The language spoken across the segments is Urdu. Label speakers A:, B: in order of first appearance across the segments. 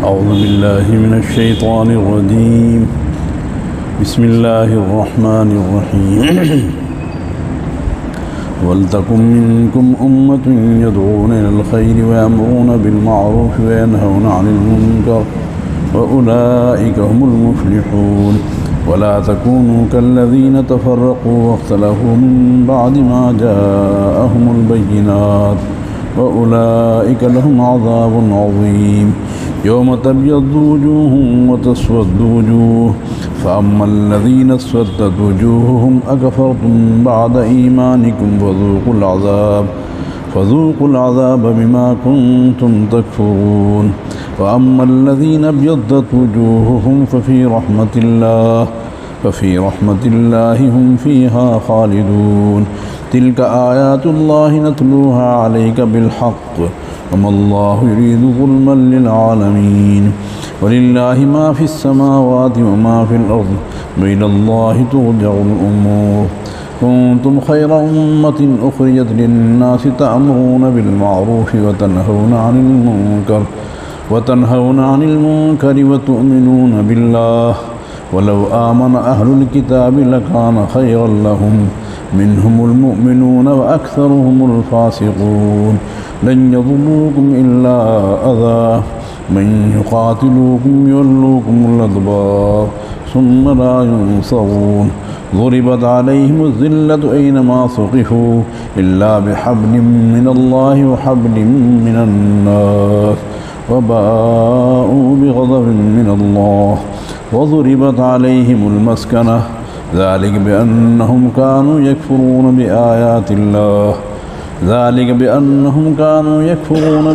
A: أعوذ بالله من الشيطان الرجيم بسم الله الرحمن الرحيم ولتكن منكم أمة يدعون إلى الخير ويأمرون بالمعروف وينهون عن المنكر وأولئك هم المفلحون ولا تكونوا كالذين تفرقوا واختلفوا من بعد ما جاءهم البينات وأولئك لهم عذاب عظيم يوم تبيض وجوه وتسود وجوه فأما الذين اسودت وجوههم أكفرتم بعد إيمانكم فذوقوا العذاب بما كنتم تكفرون وأما الذين ابيضت وجوههم ففي رحمة الله هم فيها خالدون تلك آيات الله نتلوها عليك بالحق وما الله يريد ظلما للعالمين ولله ما في السماوات وما في الأرض وإلى الله ترجع الأمور كنتم خير أمة أخرجت للناس تأمرون بالمعروف وتنهون عن المنكر وتؤمنون بالله ولو آمن أهل الكتاب لكان خيرا لهم منهم المؤمنون وأكثرهم الفاسقون لن يضروكم إلا أذى من يقاتلوكم يولوكم الأدبار ثم لا ينصرون ضربت عليهم الذلة أينما ثقفوا إلا بحبل من الله وحبل من الناس وباءوا بغضب من الله وضربت عليهم المسكنة ذلك بأنهم كانوا يكفرون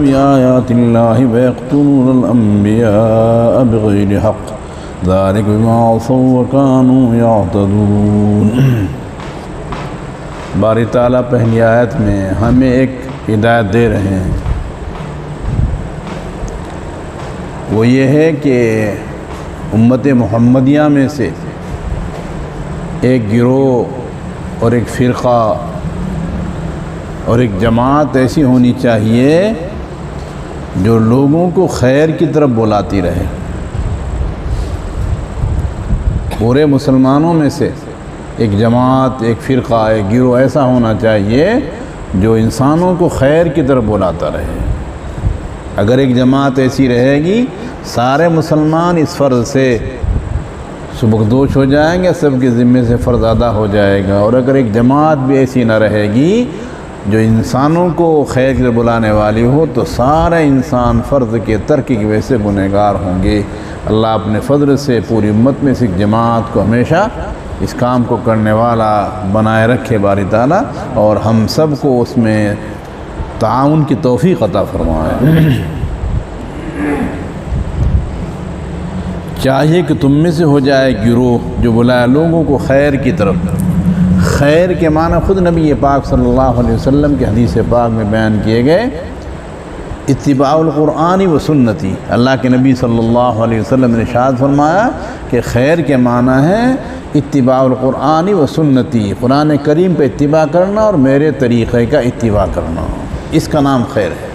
A: بآيات الله ويقتلون الأنبياء بغير حق ذلك بما عصوا وكانوا يعتدون۔ باری تعالیٰ پہلی آیت میں ہمیں ایک ہدایت دے رہے ہیں، وہ یہ ہے کہ امت محمدیہ میں سے ایک گروہ اور ایک فرقہ اور ایک جماعت ایسی ہونی چاہیے جو لوگوں کو خیر کی طرف بلاتی رہے۔ پورے مسلمانوں میں سے ایک جماعت، ایک فرقہ، ایک گروہ ایسا ہونا چاہیے جو انسانوں کو خیر کی طرف بلاتا رہے۔ اگر ایک جماعت ایسی رہے گی، سارے مسلمان اس فرض سے سبکدوش ہو جائیں گے، سب کے ذمے سے فرض ادا ہو جائے گا۔ اور اگر ایک جماعت بھی ایسی نہ رہے گی جو انسانوں کو خیر کی طرف بلانے والی ہو، تو سارے انسان فرض کے ترک کی وجہ سے گنہگار ہوں گے۔ اللہ اپنے فضل سے پوری امت میں سے ایک جماعت کو ہمیشہ اس کام کو کرنے والا بنائے رکھے باری تعالیٰ، اور ہم سب کو اس میں تعاون کی توفیق عطا فرمائے۔ چاہیے کہ تم میں سے ہو جائے گروہ جو بلائے لوگوں کو خیر کی طرف۔ خیر کے معنی خود نبی پاک صلی اللہ علیہ وسلم کے حدیث پاک میں بیان کیے گئے، اتباع القرآن و سنتی۔ اللہ کے نبی صلی اللہ علیہ وسلم نے ارشاد فرمایا کہ خیر کے معنی ہے اتباع القرآن و سنتی، قرآن کریم پہ اتباع کرنا اور میرے طریقے کا اتباع کرنا، اس کا نام خیر ہے۔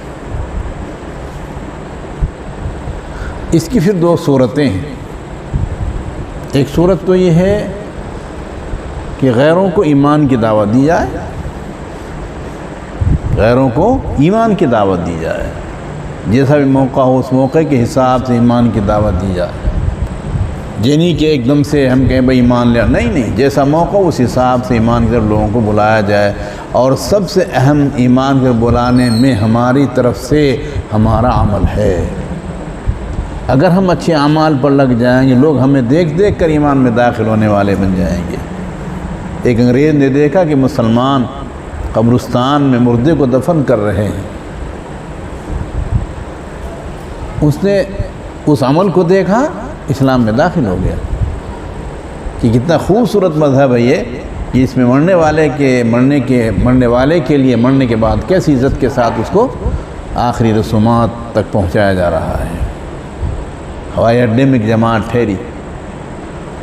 A: اس کی پھر دو صورتیں ہیں۔ ایک صورت تو یہ ہے کہ غیروں کو ایمان کی دعوت دی جائے، غیروں کو ایمان کی دعوت دی جائے، جیسا بھی موقع ہو اس موقع کے حساب سے ایمان کی دعوت دی جائے۔ یہ نہیں کہ ایک دم سے ہم کہیں بھائی ایمان لیا، نہیں، جیسا موقع اس حساب سے ایمان کی طرف لوگوں کو بلایا جائے۔ اور سب سے اہم ایمان کے بلانے میں ہماری طرف سے ہمارا عمل ہے۔ اگر ہم اچھے اعمال پر لگ جائیں گے، لوگ ہمیں دیکھ کر ایمان میں داخل ہونے والے بن جائیں گے۔ ایک انگریز نے دیکھا کہ مسلمان قبرستان میں مردے کو دفن کر رہے ہیں، اس نے اس عمل کو دیکھا، اسلام میں داخل ہو گیا کہ کتنا خوبصورت مذہب ہے یہ، کہ اس میں مرنے والے کے لیے مرنے کے بعد کیسی عزت کے ساتھ اس کو آخری رسومات تک پہنچایا جا رہا ہے۔ ہوائی اڈے میں ایک جماعت ٹھہری،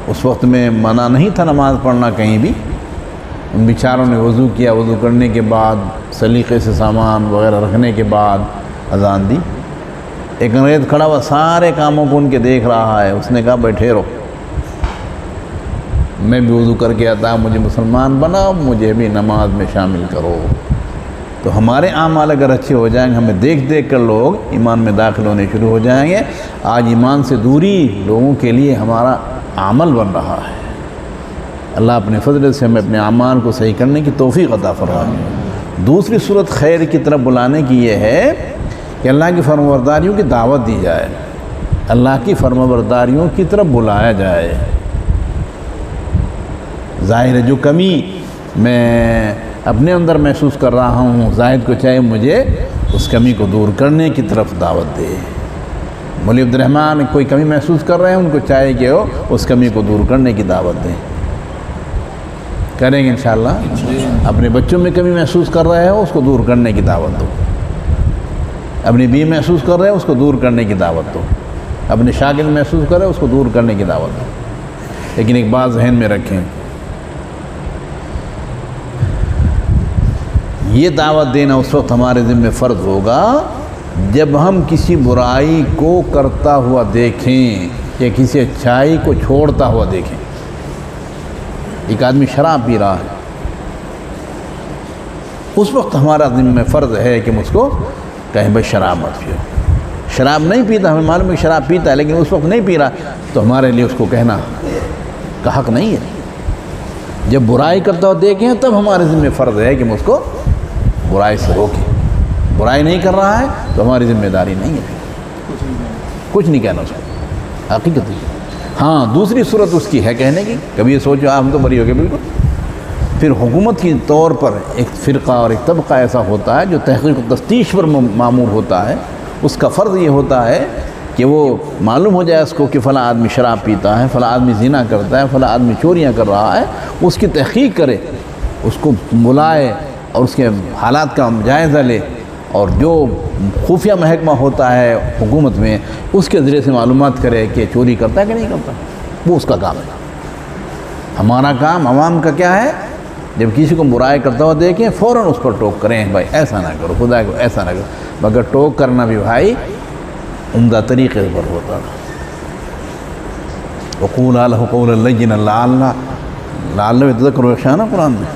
A: اس وقت میں منع نہیں تھا نماز پڑھنا کہیں بھی، ان بیچاروں نے وضو کیا، وضو کرنے کے بعد سلیقے سے سامان وغیرہ رکھنے کے بعد اذان دی۔ ایک انگریز کھڑا ہوا سارے کاموں کو ان کے دیکھ رہا ہے. اس نے کہا بیٹھے رہو، میں بھی وضو کر کے آتا، مجھے مسلمان بناؤ، مجھے بھی نماز میں شامل کرو. تو ہمارے اعمال اگر اچھے ہو جائیں گے، ہمیں دیکھ دیکھ کر لوگ ایمان میں داخل ہونے شروع ہو جائیں گے. آج ایمان سے دوری لوگوں کے لیے ہمارا عمل بن رہا ہے. اللہ اپنے فضل سے ہمیں اپنے اعمال کو صحیح کرنے کی توفیق عطا فرمائے. دوسری صورت خیر کی طرف بلانے کی یہ ہے کہ اللہ کی فرمانبرداریوں کی دعوت دی جائے، اللہ کی فرمانبرداریوں کی طرف بلایا جائے. ظاہر ہے جو کمی میں اپنے اندر محسوس کر رہا ہوں، زاہد کو چاہے مجھے اس کمی کو دور کرنے کی طرف دعوت دے. مولوی عبد الرحمن کوئی کمی محسوس کر رہے ہیں، ان کو چاہے کہ وہ اس کمی کو دور کرنے کی دعوت دیں. کریں گے انشاءاللہ. اپنے بچوں میں کمی محسوس کر رہے ہو، اس کو دور کرنے کی دعوت دو. اپنی بیوی محسوس کر رہے ہو، اس کو دور کرنے کی دعوت دو. اپنے شاگرد محسوس کر رہے ہو، اس کو دور کرنے کی دعوت دو. لیکن ایک بات ذہن میں رکھیں، یہ دعوت دینا اس وقت ہمارے ذمہ فرض ہوگا جب ہم کسی برائی کو کرتا ہوا دیکھیں یا کسی اچھائی کو چھوڑتا ہوا دیکھیں. ایک آدمی شراب پی رہا ہے، اس وقت ہمارا ذمہ فرض ہے کہ ہم اس کو کہیں بھائی شراب مت پیو. شراب نہیں پیتا، ہمیں معلوم ہے کہ شراب پیتا ہے لیکن اس وقت نہیں پی رہا، تو ہمارے لیے اس کو کہنا کا حق نہیں ہے. جب برائی کرتا ہوا دیکھیں تب ہمارے ذمہ فرض ہے کہ ہم اس کو برائی سے روکیں. برائی نہیں کر رہا ہے تو ہماری ذمہ داری نہیں ہے، کچھ نہیں کہنا اس کو، حقیقت ہے. ہاں دوسری صورت اس کی ہے کہنے کی، کبھی یہ سوچو ہم تو بری ہو گئے بالکل. پھر حکومت کی طور پر ایک فرقہ اور ایک طبقہ ایسا ہوتا ہے جو تحقیق و تفتیش پر مامور ہوتا ہے. اس کا فرض یہ ہوتا ہے کہ وہ معلوم ہو جائے اس کو کہ فلاں آدمی شراب پیتا ہے، فلاں آدمی زنا کرتا ہے، فلاں آدمی چوریاں کر رہا ہے، اس کی تحقیق کرے، اس کو بلائے اور اس کے حالات کا جائزہ لے، اور جو خفیہ محکمہ ہوتا ہے حکومت میں اس کے ذریعے سے معلومات کرے کہ چوری کرتا ہے کہ نہیں کرتا. وہ اس کا کام ہے. ہمارا کام عوام کا کیا ہے؟ جب کسی کو برائی کرتا ہوا دیکھیں فوراً اس پر ٹوک کریں، بھائی ایسا نہ کرو، خدا کو ایسا نہ کرو. مگر ٹوک کرنا بھی بھائی عمدہ طریقے پر ہوتا ہے. وَقُولَا لَهُ قَوْلًا لَيِّنًا لَعَلَّهُ يَتَذَكَّرُ أَوْ يَخْشَىٰ نا قرآن میں.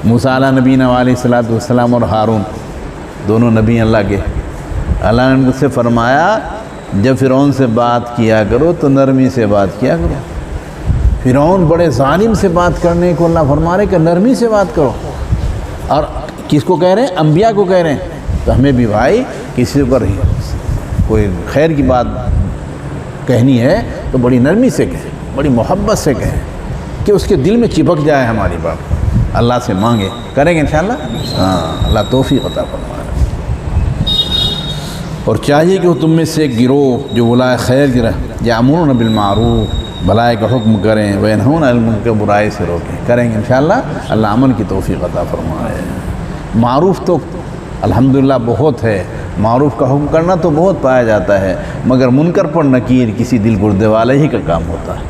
A: موسیٰ علیہ نبینا علیہ السلام اور ہارون دونوں نبی اللہ کے، اللہ نے ان سے فرمایا جب فرعون سے بات کیا کرو تو نرمی سے بات کیا کرو. فرعون بڑے ظالم سے بات کرنے کو اللہ فرما رہے کہ نرمی سے بات کرو. اور کس کو کہہ رہے ہیں؟ انبیاء کو کہہ رہے ہیں. تو ہمیں بھی بھائی کسی پر کوئی خیر کی بات کہنی ہے تو بڑی نرمی سے کہیں، بڑی محبت سے کہیں کہ اس کے دل میں چپک جائے ہماری بات. اللہ سے مانگے. کریں گے انشاءاللہ. ہاں اللہ توفیق عطا فرمائے. اور چاہیے کہ وہ تم میں سے ایک گروہ جو بلائے خیر کی یامرون بالمعروف، بھلائی کا حکم کریں، وینہون عن المنکر، برائی سے روکیں. کریں گے انشاءاللہ. اللہ امن کی توفیق عطا فرمائے. معروف تو الحمدللہ بہت ہے، معروف کا حکم کرنا تو بہت پایا جاتا ہے، مگر منکر پر نکیر کسی دل گردے والے ہی کا کام ہوتا ہے.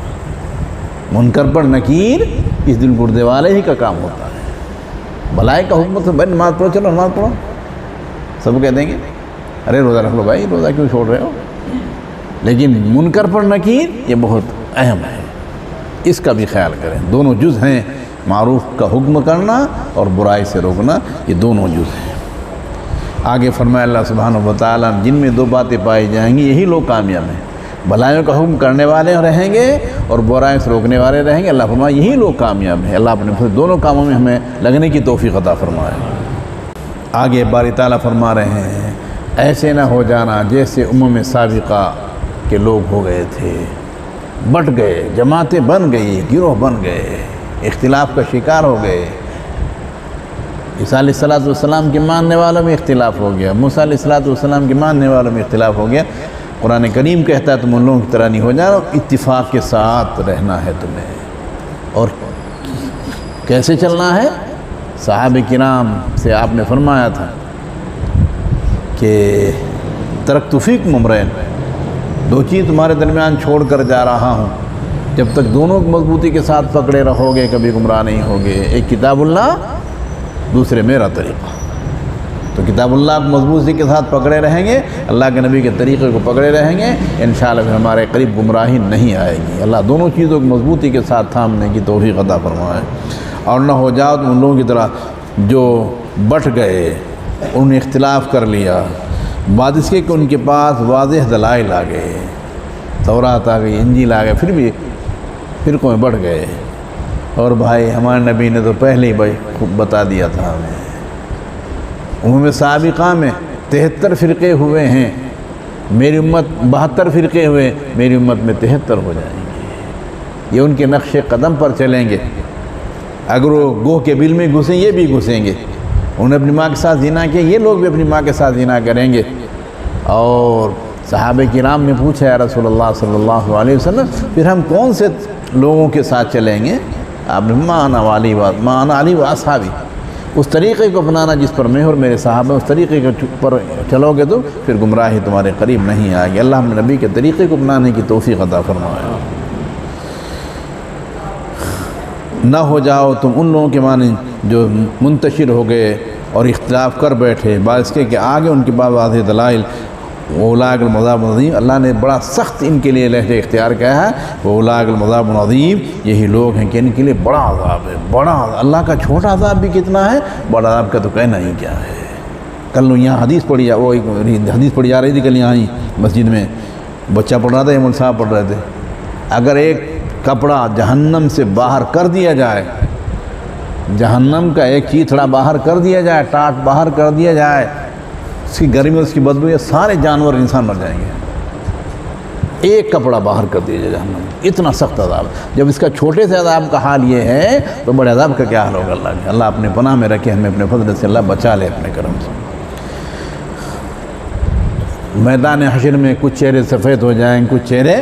A: منکر پر نکیر اس دل گردے والے ہی کا کام ہوتا ہے. بھلائی کا حکم تو بھائی نماز پڑھو، چلو نماز پڑھو، سب کہہ دیں گے ارے روزہ رکھ لو بھائی، روزہ کیوں چھوڑ رہے ہو. لیکن منکر پر نکیر یہ بہت اہم ہے، اس کا بھی خیال کریں. دونوں جز ہیں، معروف کا حکم کرنا اور برائی سے روکنا، یہ دونوں جز ہیں. آگے فرمایا اللہ سبحانہ و تعالیٰ جن میں دو باتیں پائی جائیں گی یہی لوگ کامیاب ہیں. بھلائیوں کا حکم کرنے والے رہیں گے اور برائیوں سے روکنے والے رہیں گے. اللہ فرمایا یہی لوگ کامیاب ہیں. اللہ اپنے دونوں کاموں میں ہمیں لگنے کی توفیق عطا فرمائے. آگے باری تعالیٰ فرما رہے ہیں ایسے نہ ہو جانا جیسے امم سابقہ کے لوگ ہو گئے تھے، بٹ گئے، جماعتیں بن گئی، گروہ بن گئے، اختلاف کا شکار ہو گئے. عیسیٰ علیہ السلام کے ماننے والوں میں اختلاف ہو گیا، موسیٰ علیہ السلام کے ماننے والوں میں اختلاف ہو گیا. قرآن کریم کہتا ہے تم ان لوگوں کی طرح نہیں ہو جانا، اتفاق کے ساتھ رہنا ہے تمہیں. اور کیسے چلنا ہے؟ صحابہ کرام سے آپ نے فرمایا تھا کہ ترکت فیکم امرین، دو چیز تمہارے درمیان چھوڑ کر جا رہا ہوں، جب تک دونوں مضبوطی کے ساتھ پکڑے رہو گے کبھی گمراہ نہیں ہوگے. ایک کتاب اللہ، دوسرے میرا طریقہ. تو کتاب اللہ کو مضبوطی کے ساتھ پکڑے رہیں گے، اللہ کے نبی کے طریقے کو پکڑے رہیں گے، انشاءاللہ پھر ہمارے قریب گمراہی نہیں آئے گی۔ اللہ دونوں چیزوں کو مضبوطی کے ساتھ تھامنے کی توفیق عطا فرمائے۔ اور نہ ہو جاؤ تم ان لوگوں کی طرح جو بٹ گئے، انہوں نے اختلاف کر لیا، بعد اس کے کہ ان کے پاس واضح دلائل آ گئے، تورات آ گئی، انجیل آ گئے، پھر بھی فرقوں میں بڑھ گئے۔ اور بھائی ہمارے نبی نے تو پہلے ہی بھائی خوب بتا دیا تھا ہمیں، امم سابقہ میں 73 فرقے ہوئے ہیں، میری امت 72 فرقے ہوئے، میری امت میں 73 ہو جائیں گے۔ یہ ان کے نقش قدم پر چلیں گے، اگر وہ گوہ کے بل میں گھسیں یہ بھی گھسیں گے، انہوں نے اپنی ماں کے ساتھ زنا کیا، یہ لوگ بھی اپنی ماں کے ساتھ زنا کریں گے۔ اور صحابہ کرام نے پوچھا یا رسول اللہ صلی اللہ علیہ وسلم پھر ہم کون سے لوگوں کے ساتھ چلیں گے؟ آپ نے ماں انا علی و اصحابی، اس طریقے کو اپنانا جس پر میں اور میرے صحابہ، اس طریقے کے پر چلو گے تو پھر گمراہی تمہارے قریب نہیں آئے گی۔ اللہ ہم نبی کے طریقے کو اپنانے کی توفیق عطا فرمائے۔ نہ ہو جاؤ تم ان لوگوں کے معنی جو منتشر ہو گئے اور اختلاف کر بیٹھے، باعث کے کہ آگے ان کے بعد واضح دلائل، اولئک المذاب العظیم، اللہ نے بڑا سخت ان کے لیے لہجہ اختیار کیا ہے، وہ اولئک المذاب العظیم، یہی لوگ ہیں کہ ان کے لیے بڑا عذاب ہے، بڑا عذاب۔ اللہ کا چھوٹا عذاب بھی کتنا ہے، بڑا عذاب کا تو کہنا ہی کیا ہے۔ کل یہاں حدیث پڑھی جا رہی تھی، کل یہاں ہی مسجد میں بچہ پڑھ رہا تھا، امام صاحب پڑھ رہے تھے، اگر ایک کپڑا جہنم سے باہر کر دیا جائے، جہنم کا ایک چیتھڑا باہر کر دیا جائے، ٹاٹ باہر کر دیا جائے، اس کی گرمی اور اس کی بدبو، یہ سارے جانور انسان مر جائیں گے۔ ایک کپڑا باہر کر دیا جائے جہنم، اتنا سخت عذاب۔ جب اس کا چھوٹے سے عذاب کا حال یہ ہے تو بڑے عذاب کا کیا حال ہوگا اللہ کے۔ اللہ اپنے پناہ میں رکھے، ہمیں اپنے فضل سے اللہ بچا لے اپنے کرم سے۔ میدان حشر میں کچھ چہرے سفید ہو جائیں گے، کچھ چہرے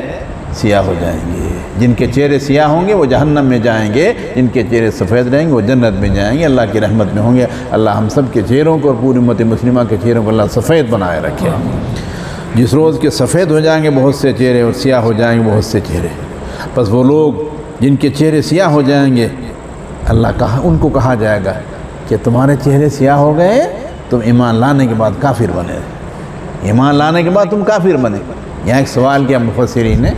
A: سیاہ ہو جائیں گے۔ جن کے چہرے سیاہ ہوں گے وہ جہنم میں جائیں گے، جن کے چہرے سفید رہیں گے وہ جنت میں جائیں گے، اللہ کی رحمت میں ہوں گے۔ اللہ ہم سب کے چہروں کو اور پوری امت مسلمہ کے چہروں کو اللہ سفید بنائے رکھے۔ جس روز کے سفید ہو جائیں گے بہت سے چہرے اور سیاہ ہو جائیں گے بہت سے چہرے، بس وہ لوگ جن کے چہرے سیاہ ہو جائیں گے، اللہ ان کو کہا جائے گا کہ تمہارے چہرے سیاہ ہو گئے، تم ایمان لانے کے بعد کافر بنے، ایمان لانے کے بعد تم کافر بنے۔ یہاں ایک سوال کیا مفسرین نے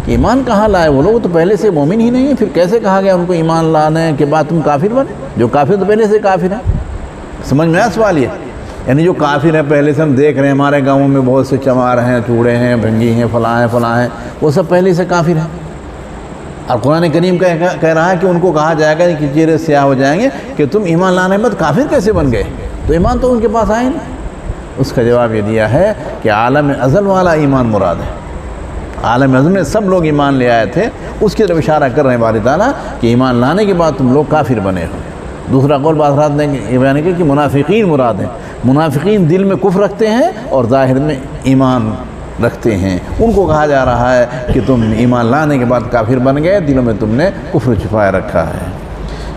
A: کہ ایمان کہاں لائے، وہ لوگ تو پہلے سے مومن ہی نہیں ہیں، پھر کیسے کہا گیا ان کو ایمان لانے کے بعد تم کافر بنے؟ جو کافر تو پہلے سے کافر ہیں۔ سمجھ میں آیا سوال یہ؟ یعنی جو کافر ہیں پہلے سے ہم دیکھ رہے ہیں، ہمارے گاؤں میں بہت سے چمار ہیں، چوڑے ہیں، بھنگی ہیں، فلاں ہیں، وہ سب پہلے سے کافر ہیں۔ اور قرآن کریم کہہ رہا ہے کہ ان کو کہا جائے گا کہ چہرے سیاہ ہو جائیں گے کہ تم ایمان لانے کے بعد کافر کیسے بن گئے؟ تو ایمان تو ان کے پاس آئے نہیں۔ اس کا جواب یہ دیا ہے کہ عالم ازل والا ایمان مراد ہے۔ عالم ازل میں سب لوگ ایمان لے آئے تھے، اس کی طرف اشارہ کر رہے ہیں باری تعالیٰ کہ ایمان لانے کے بعد تم لوگ کافر بنے ہو۔ دوسرا قول بات نے یہ بیان کیا کہ منافقین مراد ہیں، منافقین دل میں کفر رکھتے ہیں اور ظاہر میں ایمان رکھتے ہیں، ان کو کہا جا رہا ہے کہ تم ایمان لانے کے بعد کافر بن گئے، دلوں میں تم نے کفر چھپائے رکھا ہے۔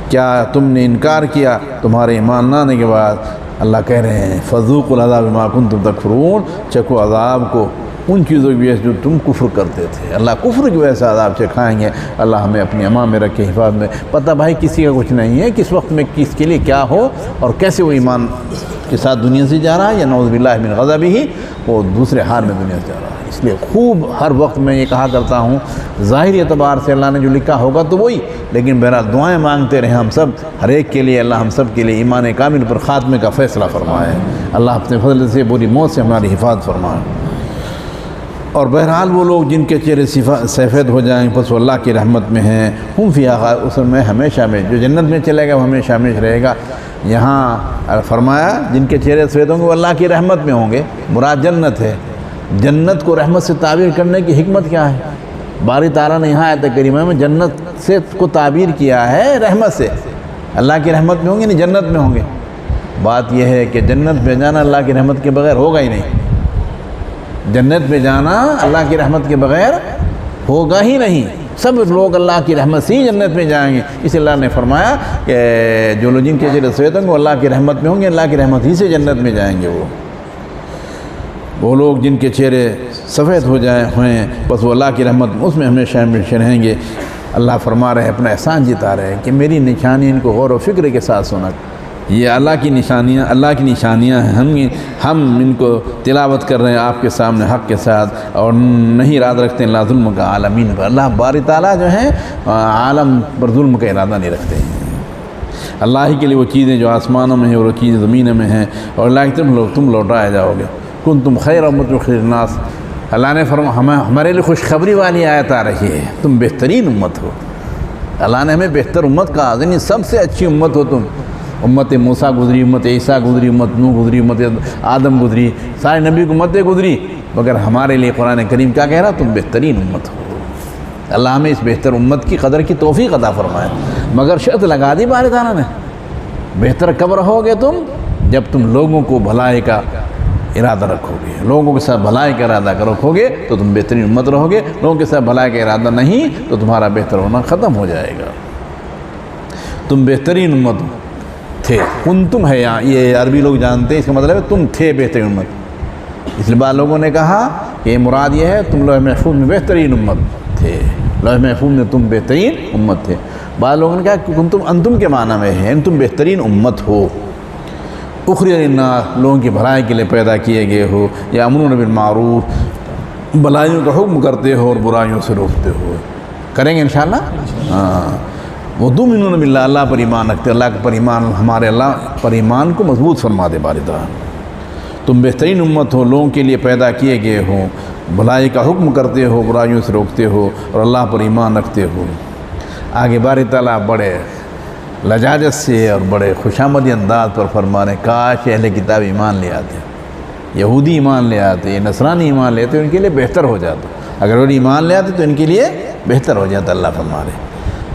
A: کیا تم نے انکار کیا تمہارے ایمان لانے کے بعد؟ اللہ کہہ رہے ہیں فذوقوا العذاب بما کنتم تکفرون، چکھو عذاب کو ان چیزوں کی وجہ سے جو تم کفر کرتے تھے۔ اللہ کفر کی وجہ سے عذاب چکھائیں گے۔ اللہ ہمیں اپنی امان میں رکھے، حفاظت میں۔ پتہ بھائی کسی کا کچھ نہیں ہے، کس وقت میں کس کے لیے کیا ہو اور کیسے وہ ایمان کے ساتھ دنیا سے جا رہا ہے، یا نعوذ باللہ من غضبہ وہ دوسرے حال میں دنیا سے جا رہا ہے۔ اس لیے خوب ہر وقت میں یہ کہا کرتا ہوں، ظاہری اعتبار سے اللہ نے جو لکھا ہوگا تو وہی، لیکن بہرحال دعائیں مانگتے رہیں ہم سب، ہر ایک کے لیے اللہ ہم سب کے لیے ایمان کامل پر خاتمے کا فیصلہ فرمائے۔ اللہ اپنے فضل سے بری موت سے ہماری حفاظت فرمائے۔ اور بہرحال وہ لوگ جن کے چہرے سفید ہو جائیں پس وہ اللہ کی رحمت میں ہیں، ہم فیہا، اس میں ہمیشہ میں، جو جنت میں چلے گا وہ ہمیشہ ہمیشہ رہے گا۔ یہاں فرمایا جن کے چہرے سفید ہوں گے وہ اللہ کی رحمت میں ہوں گے، مراد جنت ہے۔ جنت کو رحمت سے تعبیر کرنے کی حکمت کیا ہے؟ باری تعالیٰ نے یہاں آیت کریمہ میں جنت سے کو تعبیر کیا ہے رحمت سے، اللہ کی رحمت میں ہوں گے نہیں جنت میں ہوں گے۔ بات یہ ہے کہ جنت میں جانا اللہ کی رحمت کے بغیر ہوگا ہی نہیں، جنت میں جانا اللہ کی رحمت کے بغیر ہوگا ہی نہیں، سب لوگ اللہ کی رحمت سے ہی جنت میں جائیں گے۔ اس اللہ نے فرمایا کہ جو لوگ جن کے چہرے سفید ہوں گے وہ اللہ کی رحمت میں ہوں گے، اللہ کی رحمت ہی سے جنت میں جائیں گے۔ وہ لوگ جن کے چہرے سفید ہو جائے ہوئے بس وہ اللہ کی رحمت اس میں ہمیشہ ہمیشہ رہیں گے۔ اللہ فرما رہے ہیں، اپنا احسان جتا رہے ہیں کہ میری نشانی ان کو غور و فکر کے ساتھ سنا، یہ اللہ کی نشانیاں ہیں، ہم ان کو تلاوت کر رہے ہیں آپ کے سامنے حق کے ساتھ، اور نہیں ارادہ رکھتے اللہ ظلم کا عالمین پر۔ اللہ باری تعالیٰ جو ہیں عالم پر ظلم کا ارادہ نہیں رکھتے ہیں۔ اللہ ہی کے لیے وہ چیزیں جو آسمانوں میں ہیں اور وہ چیزیں زمینوں میں ہیں، اور اللہ کی طرف تم لوٹائے جاؤ گے۔ کنتم خیر امۃ اخرجت للناس، اللہ نے فرمایا ہمارے لیے خوشخبری والی آیت آ رہی ہے، تم بہترین امت ہو۔ اللہ نے ہمیں بہتر امت کہا، یعنی سب سے اچھی امت ہو تم۔ امت موسیٰ گزری، امت عیسیٰ گزری، امت نوح گزری، امت آدم گزری، سارے نبی کی امتیں گزری، مگر ہمارے لیے قرآن کریم کیا کہہ رہا؟ تم بہترین امت ہو۔ اللہ ہمیں اس بہتر امت کی قدر کی توفیق عطا فرمائے، مگر شرط لگا دی باری تعالیٰ نے، بہتر کب رہو گے تم؟ جب تم لوگوں کو بھلائی کا ارادہ رکھو گے، لوگوں کے ساتھ بھلائی کا ارادہ رکھو گے تو تم بہترین امت رہو گے، لوگوں کے ساتھ بھلائی کا ارادہ نہیں تو تمہارا بہتر ہونا ختم ہو جائے گا۔ تم بہترین امت تھے، کنتم ہے، یہ عربی لوگ جانتے ہیں، اس کا مطلب ہے تم تھے بہترین امت۔ اس لیے بعض لوگوں نے کہا کہ یہ مراد یہ ہے تم لوح محفوظ میں بہترین امت تھے، لوح محفوظ میں تم بہترین امت تھے۔ بعض لوگوں نے کہا کہ کنتم انتم کے معنی میں ہے، تم بہترین امت ہو، اخرجت للناس، لوگوں کی بھلائی کے لیے پیدا کیے گئے ہو، یامرون بالمعروف، بھلائیوں کا حکم کرتے ہو اور برائیوں سے روکتے ہو۔ کریں گے انشاءاللہ؟ ہاں۔ وَتُؤْمِنُونَ بِاللَّهِ، اللہ پر ایمان رکھتے، اللہ پر ایمان، ہمارے اللہ پر ایمان کو مضبوط فرما دے باری تعالیٰ۔ تم بہترین امت ہو، لوگوں کے لیے پیدا کیے گئے ہو، بھلائی کا حکم کرتے ہو، برائیوں سے روکتے ہو اور اللہ پر ایمان رکھتے ہو۔ آگے باری تعالیٰ بڑے لجاجت سے اور بڑے خوشامدی انداز پر فرما رہے ہیں، کاش اہل کتاب ایمان لے آتے، یہودی ایمان لے آتے، نصرانی ایمان لے آتے، ان کے لیے بہتر ہو جاتا۔ اگر وہ ایمان لے آتے تو ان کے لیے بہتر ہو جاتا، اللہ فرما رہے ہیں۔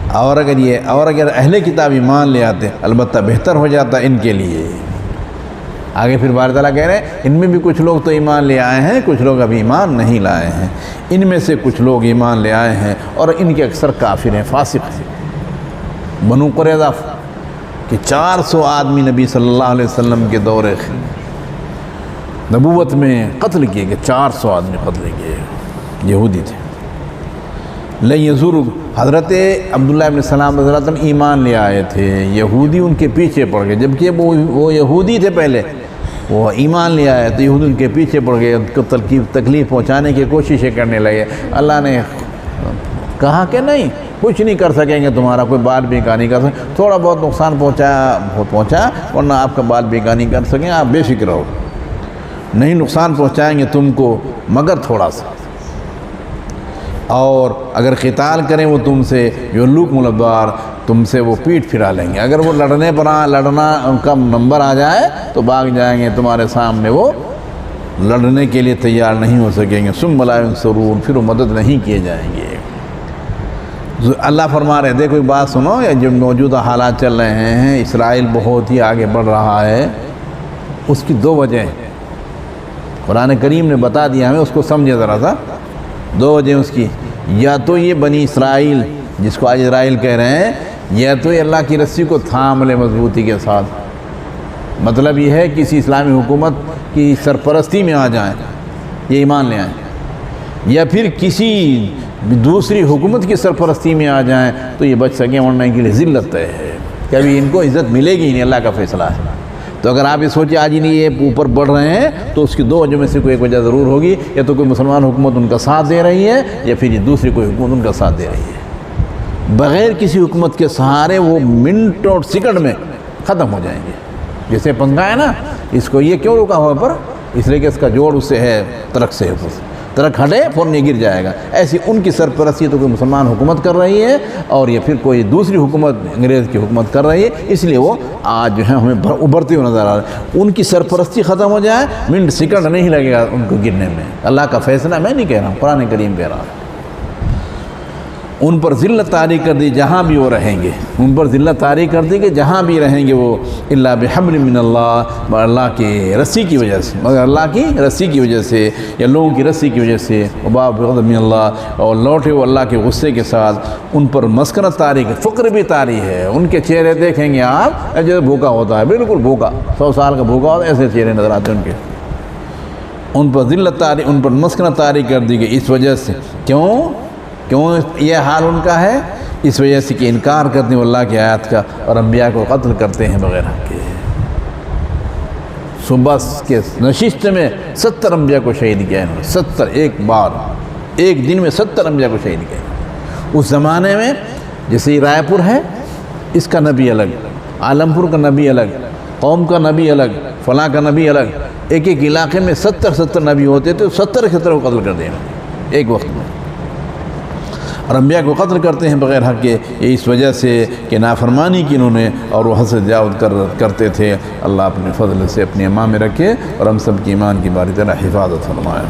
A: اور اگر اہل کتاب ایمان لے آتے البتہ بہتر ہو جاتا ان کے لیے۔ آگے پھر باری تعالیٰ کہہ رہے ہیں ان میں بھی کچھ لوگ تو ایمان لے آئے ہیں، کچھ لوگ ابھی ایمان نہیں لائے ہیں، ان میں سے کچھ لوگ ایمان لے آئے ہیں اور ان کے اکثر کافر ہیں، فاسق ہیں۔ بنو قریظہ کہ 400 آدمی نبی صلی اللہ علیہ وسلم کے دور نبوت میں قتل کیے گئے، 400 آدمی قتل کیے گئے، یہودی تھے۔ لن یزوروا، حضرت عبداللہ ابن سلام رضی اللہ عنہ ایمان لے آئے تھے، یہودی ان کے پیچھے پڑ گئے، جبکہ وہ یہودی تھے پہلے، وہ ایمان لے آئے تو یہودی ان کے پیچھے پڑ گئے، ان کو تکلیف پہنچانے کی کوششیں کرنے لگے۔ اللہ نے کہا کہ نہیں، کچھ نہیں کر سکیں گے، تمہارا کوئی بال بیکا نہیں کر سکیں، تھوڑا بہت نقصان پہنچا ورنہ آپ کا بال بیکا نہیں کر سکیں، آپ بے فکر رہو، نہیں نقصان پہنچائیں گے تم کو مگر تھوڑا سا، اور اگر قتال کریں وہ تم سے یولوک ملبار، تم سے وہ پیٹ پھرا لیں گے، اگر وہ لڑنا ان کا نمبر آ جائے تو بھاگ جائیں گے تمہارے سامنے، وہ لڑنے کے لیے تیار نہیں ہو سکیں گے، ثم لا ینصرون، پھر وہ مدد نہیں کیے جائیں گے۔ اللہ فرما رہے ہیں دیکھو ایک بات سنو، جو موجودہ حالات چل رہے ہیں، اسرائیل بہت ہی آگے بڑھ رہا ہے، اس کی 2 وجہ قرآن کریم نے بتا دیا ہمیں، اس کو سمجھے ذرا سا۔ 2 وجہ اس کی، یا تو یہ بنی اسرائیل جس کو آج اسرائیل کہہ رہے ہیں، یا تو یہ اللہ کی رسی کو تھام لے مضبوطی کے ساتھ، مطلب یہ ہے کسی اسلامی حکومت کی سرپرستی میں آ جائیں، یہ ایمان لے آئیں، یا پھر کسی دوسری حکومت کی سرپرستی میں آ جائیں تو یہ بچ سکیں، ورنہ ان کے لیے ذلت ہے، کبھی ان کو عزت ملے گی نہیں، اللہ کا فیصلہ ہے۔ تو اگر آپ یہ سوچیں آج نہیں یہ اوپر بڑھ رہے ہیں تو اس کی 2 وجہ میں سے کوئی ایک وجہ ضرور ہوگی، یا تو کوئی مسلمان حکومت ان کا ساتھ دے رہی ہے، یا پھر یہ دوسری کوئی حکومت ان کا ساتھ دے رہی ہے۔ بغیر کسی حکومت کے سہارے وہ منٹ اور سیکنڈ میں ختم ہو جائیں گے۔ جیسے پنگا ہے نا، اس کو یہ کیوں رکا ہوا پر، اس لیے کہ اس کا جوڑ اس سے ہے، ترک سے ہے، ترک ہٹے فوراً یہ گر جائے گا۔ ایسی ان کی سرپرستی تو کوئی مسلمان حکومت کر رہی ہے، اور یہ پھر کوئی دوسری حکومت انگریز کی حکومت کر رہی ہے، اس لیے وہ آج جو ہے ہمیں ابھرتے ہوئے نظر آ رہا ہے۔ ان کی سرپرستی ختم ہو جائے، منٹ سیکنڈ نہیں لگے گا ان کو گرنے میں، اللہ کا فیصلہ میں نہیں کہہ رہا ہوں، قرآن کریم کہہ رہا ہے۔ ان پر ذلت طاری کر دی جہاں بھی وہ رہیں گے، ان پر ذلت طاری کر دی کہ جہاں بھی رہیں گے وہ، الا بحبل من اللہ، اللہ کی رسی کی وجہ سے، مگر اللہ کی رسی کی وجہ سے یا لوگوں کی رسی کی وجہ سے، وباء بغضب من اللہ، اور لوٹے وہ اللہ کے غصے کے ساتھ، ان پر مسکنت طاری ہے، فقر بھی طاری ہے، ان کے چہرے دیکھیں گے آپ جیسے بھوکا ہوتا ہے، بالکل بھوکا، 100 سال کا بھوکا ہوتا ہے، ایسے چہرے نظر آتے ہیں ان کے۔ ان پر ذلت طاری، ان پر مسکنت طاری کر دی گئی اس وجہ سے، کیوں یہ حال ان کا ہے؟ اس وجہ سے کہ انکار کرتے ہیں اللہ کی آیات کا اور انبیاء کو قتل کرتے ہیں بغیر حق کے۔ صبح کے نشست میں 70 انبیاء کو شہید کیا انہوں نے، 70 ایک بار، ایک دن میں 70 انبیاء کو شہید کیا۔ اس زمانے میں جیسے رائے پور ہے، اس کا نبی الگ، عالمپور کا نبی الگ، قوم کا نبی الگ، فلاں کا نبی الگ، ایک ایک علاقے میں 70 نبی ہوتے تھے، 70 کو قتل کر دیں ایک وقت میں، اور انبیاء کو قتل کرتے ہیں بغیر حق کے، یہ اس وجہ سے کہ نافرمانی کی انہوں نے اور وہ حد سے تجاوز کرتے تھے۔ اللہ اپنے فضل سے اپنے ایمان میں رکھے اور ہم سب کی ایمان کی باری طرح حفاظت فرمائے۔